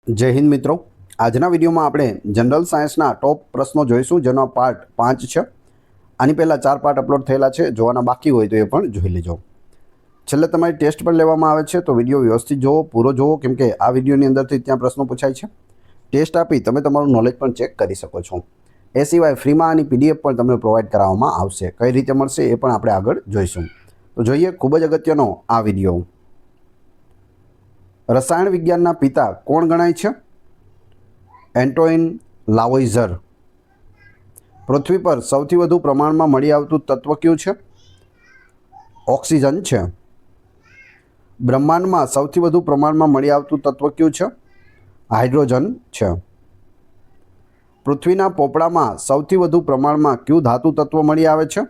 जय हिंद मित्रों। आजना विडियो में આપણે जनरल साइंसना टॉप प्रश्नों જોઈશું જેનો પાર્ટ 5 છે। આની પહેલા 4 પાર્ટ અપલોડ થયેલા છે, જોવાના બાકી હોય તો એ પણ જોઈ લેજો। છેલ્લે તમારી ટેસ્ટ પણ લેવામાં આવે છે તો વિડિયો વ્યવસ્થિત જોવો, પૂરો જોવો, કેમ કે આ વિડિયોની અંદરથી ત્યાં પ્રશ્નો પૂછાય છે। ટેસ્ટ આપી તમે તમારું નોલેજ પણ ચેક કરી શકો છો। એ સિવાય ફ્રીમાં આની પીડીએફ પણ તમને પ્રોવાઈડ કરવામાં આવશે। કઈ રીતે મળશે એ પણ આપણે આગળ જોઈશું। તો જોઈએ ખૂબ જ અગત્યનો આ વિડિયો। રસાયણ વિજ્ઞાનના પિતા કોણ ગણાય છે? એન્ટોઇન લાવોઇઝર। પૃથ્વી પર સૌથી વધુ પ્રમાણમાં મળી આવતું તત્વ કયું છે? ઓક્સિજન છે। બ્રહ્માંડમાં સૌથી વધુ પ્રમાણમાં મળી આવતું તત્વ કયું છે? હાઇડ્રોજન છે। પૃથ્વીના પોપડામાં સૌથી વધુ પ્રમાણમાં કયું ધાતુ તત્વ મળી આવે છે?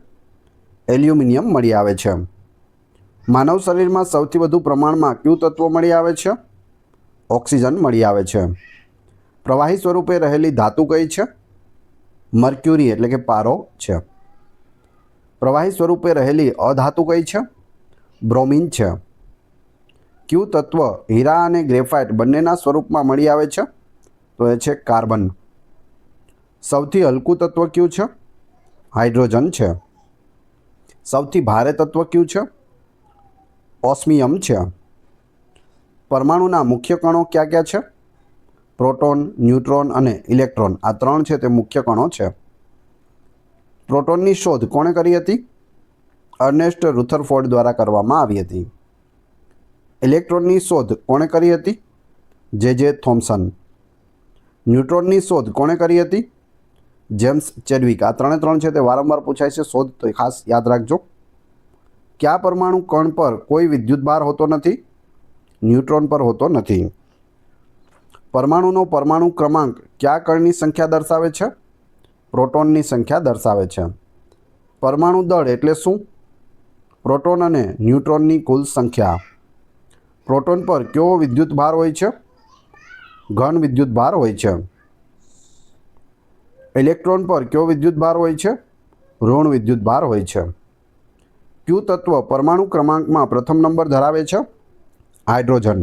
એલ્યુમિનિયમ મળી આવે છે। માનવ શરીરમાં સૌથી વધુ પ્રમાણમાં કયું તત્વ મળી આવે છે? ઓક્સિજન મળી આવે છે। પ્રવાહી સ્વરૂપે રહેલી ધાતુ કઈ છે? મર્ક્યુરી એટલે કે પારો છે। પ્રવાહી સ્વરૂપે રહેલી અધાતુ કઈ છે? બ્રોમિન છે। કયું તત્વ હીરા અને ગ્રેફાઇટ બંનેના સ્વરૂપમાં મળી આવે છે? તો એ છે કાર્બન। સૌથી હલકું તત્વ કયું છે? હાઇડ્રોજન છે। સૌથી ભારે તત્વ કયું છે? ઓસ્મિયમ છે। પરમાણુના મુખ્ય કણો ક્યાં ક્યાં છે? પ્રોટોન, ન્યુટ્રોન અને ઇલેક્ટ્રોન, આ ત્રણ છે તે મુખ્ય કણો છે। પ્રોટોનની શોધ કોણે કરી હતી? અર્નેસ્ટ રુથરફોર્ડ દ્વારા કરવામાં આવી હતી। ઇલેક્ટ્રોનની શોધ કોણે કરી હતી? જે થોમ્સન। ન્યુટ્રોનની શોધ કોણે કરી હતી? જેમ્સ ચેડવિક। આ ત્રણ છે તે વારંવાર પૂછાય છે શોધ, તો ખાસ યાદ રાખજો। કયા પરમાણુ કણ પર કોઈ વિદ્યુતભાર હોતો નથી? ન્યુટ્રોન પર હોતો નથી। પરમાણુનો પરમાણુ ક્રમાંક કયા કણની સંખ્યા દર્શાવે છે? પ્રોટોનની સંખ્યા દર્શાવે છે। પરમાણુ દળ એટલે શું? પ્રોટોન અને ન્યુટ્રોનની કુલ સંખ્યા। પ્રોટોન પર કેવો વિદ્યુતભાર હોય છે? ઘન વિદ્યુતભાર હોય છે। ઇલેક્ટ્રોન પર કેવો વિદ્યુતભાર હોય છે? ઋણ વિદ્યુતભાર હોય છે। કયું તત્વ પરમાણુ ક્રમાંકમાં પ્રથમ નંબર ધરાવે છે? હાઇડ્રોજન।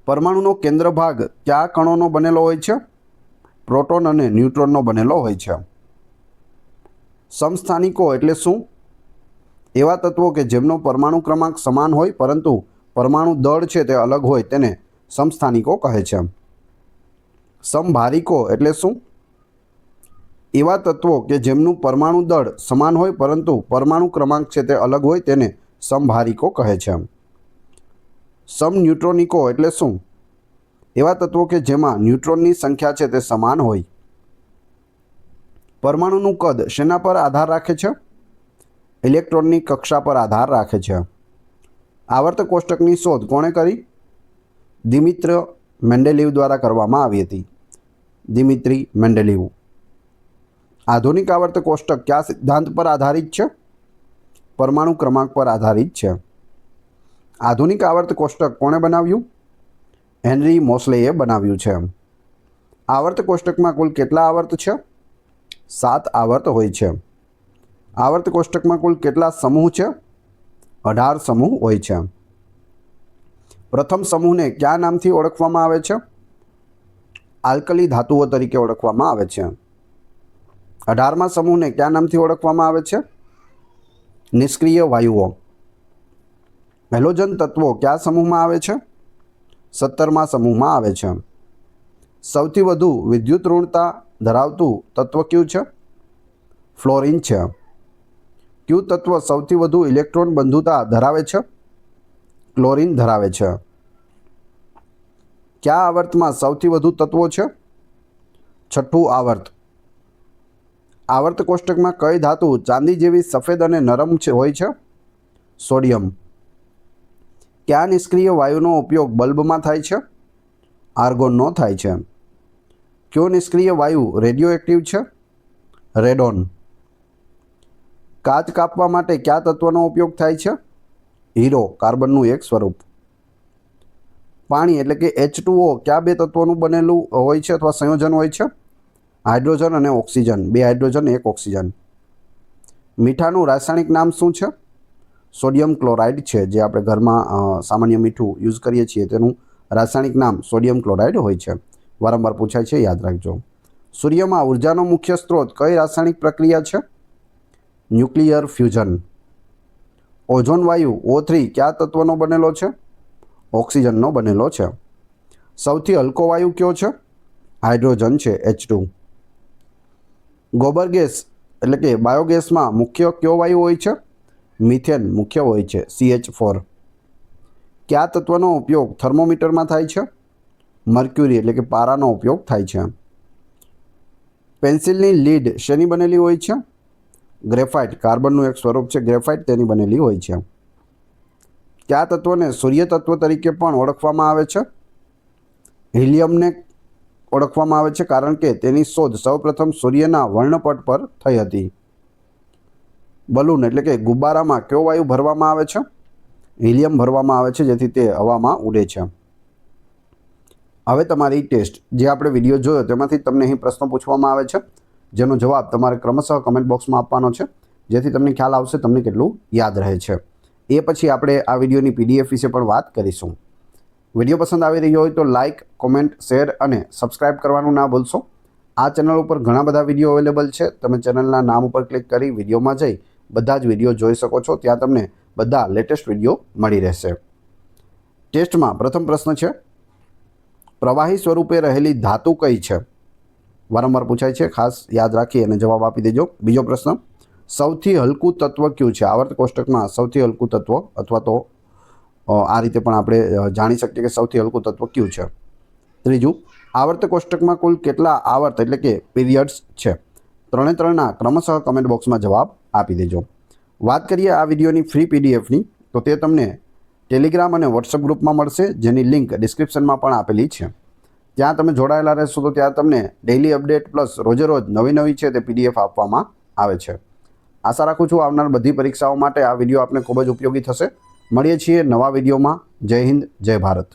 પરમાણુનો કેન્દ્ર ભાગ કયા કણોનો બનેલો હોય છે? પ્રોટોન અને ન્યુટ્રોનનો બનેલો હોય છે। સમસ્થાનિકો એટલે શું? એવા તત્વો કે જેમનો પરમાણુ ક્રમાંક સમાન હોય પરંતુ પરમાણુ દળ છે તે અલગ હોય તેને સમસ્થાનિકો કહે છે। સમભારિકો એટલે શું? એવા તત્વો કે જેમનું પરમાણુ દળ સમાન હોય પરંતુ પરમાણુ ક્રમાંક છે તે અલગ હોય તેને સમભારિકો કહે છે। સમન્યુટ્રોનિકો એટલે શું? એવા તત્વો કે જેમાં ન્યુટ્રોનની સંખ્યા છે તે સમાન હોય। પરમાણુનું કદ શેના પર આધાર રાખે છે? ઇલેક્ટ્રોનની કક્ષા પર આધાર રાખે છે। આવર્ત કોષ્ટકની શોધ કોણે કરી? દિમિત્ર મેન્ડેલીવ દ્વારા કરવામાં આવી હતી। દિમિત્રી મેન્ડેલીવ। આધુનિક આવર્ત કોષ્ટક કયા સિદ્ધાંત પર આધારિત છે? પરમાણુ ક્રમાંક પર આધારિત છે। આધુનિક આવર્ત કોષ્ટક કોણે બનાવ્યું? હેનરી મોસ્લેએ બનાવ્યું છે। આવર્ત કોષ્ટકમાં કુલ કેટલા આવર્ત છે? 7 આવર્ત હોય છે। આવર્ત કોષ્ટકમાં કુલ કેટલા સમૂહ છે? 18 સમૂહ હોય છે। પ્રથમ સમૂહને કયા નામથી ઓળખવામાં આવે છે? આલ્કલી ધાતુઓ તરીકે ઓળખવામાં આવે છે। 18મા સમૂહને કયા નામથી ઓળખવામાં આવે છે? નિષ્ક્રિય વાયુઓ। હેલોજન તત્વો કયા સમૂહમાં આવે છે? 17મા સમૂહમાં આવે છે। સૌથી વધુ વિદ્યુત ઋણતા ધરાવતું તત્વ કયું છે? ફ્લોરિન છે। કયું તત્વ સૌથી વધુ ઇલેક્ટ્રોન બંધુતા ધરાવે છે? ક્લોરિન ધરાવે છે। કયા આવર્તમાં સૌથી વધુ તત્વો છે? છઠ્ઠું આવર્ત। આવર્ત કોષ્ટકમાં કઈ ધાતુ ચાંદી જેવી સફેદ અને નરમ હોય છે? સોડિયમ। કયા નિષ્ક્રિય વાયુનો ઉપયોગ બલ્બમાં થાય છે? આર્ગોનનો થાય છે। કયો નિષ્ક્રિય વાયુ રેડિયો એક્ટિવ છે? રેડોન। કાચ કાપવા માટે કયા તત્વનો ઉપયોગ થાય છે? હીરો, કાર્બનનું એક સ્વરૂપ। પાણી એટલે કે H2O કયા બે તત્વોનું બનેલું હોય છે અથવા સંયોજન હોય છે? હાઇડ્રોજન અને ઓક્સિજન, 2 હાઇડ્રોજન 1 ઓક્સિજન। મીઠાનું રાસાયણિક નામ શું છે? સોડિયમ ક્લોરાઇડ છે, જે આપણે ઘરમાં સામાન્ય મીઠું યુઝ કરીએ છીએ તેનું રાસાયણિક નામ સોડિયમ ક્લોરાઇડ હોય છે. વારંવાર પૂછાય છે, યાદ રાખજો. સૂર્યમાં ઉર્જાનો મુખ્ય સ્ત્રોત કઈ રાસાયણિક પ્રક્રિયા છે? Nuclear fusion. ઓઝોન વાયુ O3 કયા તત્વનો બનેલો છે? ઓક્સિજનનો બનેલો છે. સૌથી હલકો વાયુ કયો છે? હાઇડ્રોજન છે, H2. ગોબર ગેસ એટલે કે બાયોગેસમાં મુખ્ય કયો વાયુ હોય છે? મિથેન મુખ્ય હોય છે, CH4. કયા તત્વનો ઉપયોગ થર્મોમીટરમાં થાય છે? મર્ક્યુરી એટલે કે પારાનો ઉપયોગ થાય છે. પેન્સિલની લીડ શેની બનેલી હોય છે? ગ્રેફાઇટ, કાર્બનનું એક સ્વરૂપ છે ગ્રેફાઇટ, તેની બનેલી હોય છે. કયા તત્વને સૂર્ય તત્વ તરીકે પણ ઓળખવામાં આવે છે? હિલિયમને ઓળખવામાં આવે છે કારણ કે તેની શોધ સૌપ્રથમ સૂર્યના વર્ણપટ પર થઈ હતી. બલૂન એટલે કે ગુબ્બારામાં કયો વાયુ ભરવામાં આવે છે? હિલિયમ ભરવામાં આવે છે, જેથી તે હવામાં ઉડે છે. હવે તમારી ટેસ્ટ, જે આપણે વિડીયો જોયો તેમાંથી તમને અહીં પ્રશ્નો પૂછવામાં આવે છે, જેનો જવાબ તમારે ક્રમશઃ કમેન્ટ બોક્સમાં આપવાનો છે, જેથી તમને ખ્યાલ આવશે તમને કેટલું યાદ રહે છે. એ પછી આપણે આ વિડીયોની PDF વિશે પણ વાત કરીશું. વિડીયો પસંદ આવી રહ્યો હોય તો લાઇક, કોમેન્ટ, શેર અને સબસ્ક્રાઇબ કરવાનું ના ભૂલશો. આ ચેનલ ઉપર ઘણા બધા વિડીયો અવેલેબલ છે. તમે ચેનલના નામ ઉપર ક્લિક કરી વિડીયોમાં જઈ બધા જ વિડીયો જોઈ શકો છો. ત્યાં તમને બધા લેટેસ્ટ વિડીયો મળી રહેશે. ટેસ્ટમાં પ્રથમ પ્રશ્ન છે, પ્રવાહી સ્વરૂપે રહેલી ધાતુ કઈ છે? વારંવાર પૂછાય છે, ખાસ યાદ રાખી અને જવાબ આપી દેજો. બીજો પ્રશ્ન, સૌથી હલકું તત્વ કયું છે? આવર્ત કોષ્ટકમાં સૌથી હલકું તત્વ, અથવા તો આ રીતે પણ આપણે જાણી શકીએ કે સૌથી હલકું તત્વ કયું છે. ત્રીજું, આવર્ત કોષ્ટકમાં કુલ કેટલા આવર્ત એટલે કે પીરિયડ્સ છે? ત્રણે ત્રણના ક્રમશઃ કમેન્ટ બોક્સમાં જવાબ આપી દેજો. વાત કરીએ આ વિડીયોની ફ્રી PDFની, તો તે તમને ટેલિગ્રામ અને વોટ્સઅપ ગ્રુપમાં મળશે, જેની લિંક ડિસ્ક્રિપ્શનમાં પણ આપેલી છે. ત્યાં તમે જોડાયેલા રહેશો તો ત્યાં તમને ડેઇલી અપડેટ પ્લસ રોજે રોજ નવી છે તે PDF આપવામાં આવે છે. આશા રાખું છું આવનાર બધી પરીક્ષાઓ માટે આ વિડીયો આપને ખૂબ જ ઉપયોગી થશે. મળીએ છીએ નવા વિડીયોમાં. જય હિન્દ, જય ભારત.